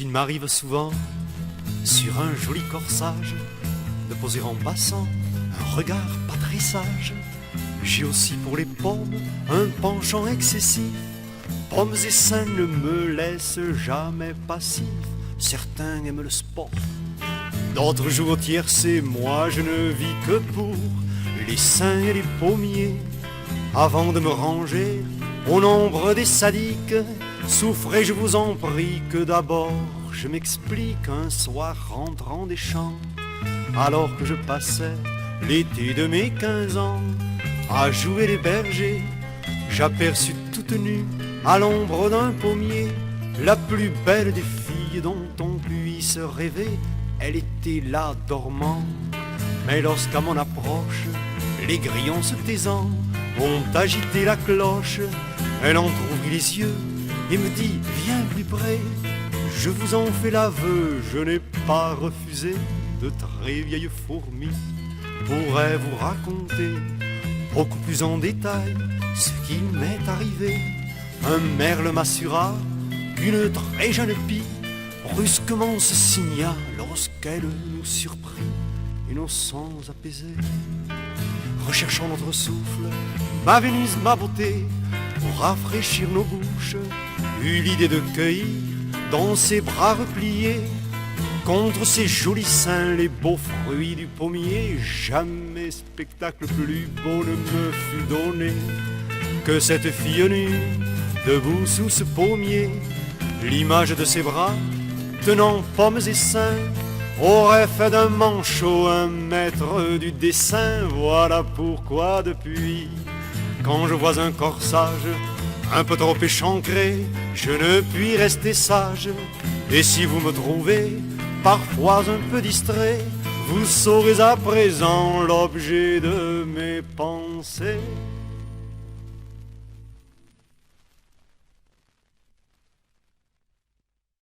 S'il m'arrive souvent, sur un joli corsage, de poser en passant un regard pas très sage, j'ai aussi pour les pommes un penchant excessif. Pommes et seins ne me laissent jamais passif. Certains aiment le sport, d'autres jouent au tiercé. Moi je ne vis que pour les seins et les pommiers. Avant de me ranger au nombre des sadiques, souffrez, je vous en prie, que d'abord je m'explique. Un soir rentrant des champs, alors que je passais l'été de mes 15 ans à jouer les bergers, j'aperçus toute nue à l'ombre d'un pommier la plus belle des filles dont on puisse rêver. Elle était là dormant, mais lorsqu'à mon approche les grillons se taisant ont agité la cloche, elle entr'ouvrit les yeux et me dit: viens plus près, je vous en fais l'aveu, je n'ai pas refusé. De très vieilles fourmis pourraient vous raconter beaucoup plus en détail ce qui m'est arrivé. Un merle m'assura qu'une très jeune pie brusquement se signa lorsqu'elle nous surprit, innocents apaisés, recherchant notre souffle. Ma Vénus, ma beauté, pour rafraîchir nos bouches, eut l'idée de cueillir dans ses bras repliés contre ces jolis seins les beaux fruits du pommier. Jamais spectacle plus beau ne me fut donné que cette fille nue debout sous ce pommier. L'image de ses bras tenant pommes et seins aurait fait d'un manchot un maître du dessin. Voilà pourquoi depuis, quand je vois un corsage un peu trop échancré, je ne puis rester sage. Et si vous me trouvez parfois un peu distrait, vous saurez à présent l'objet de mes pensées.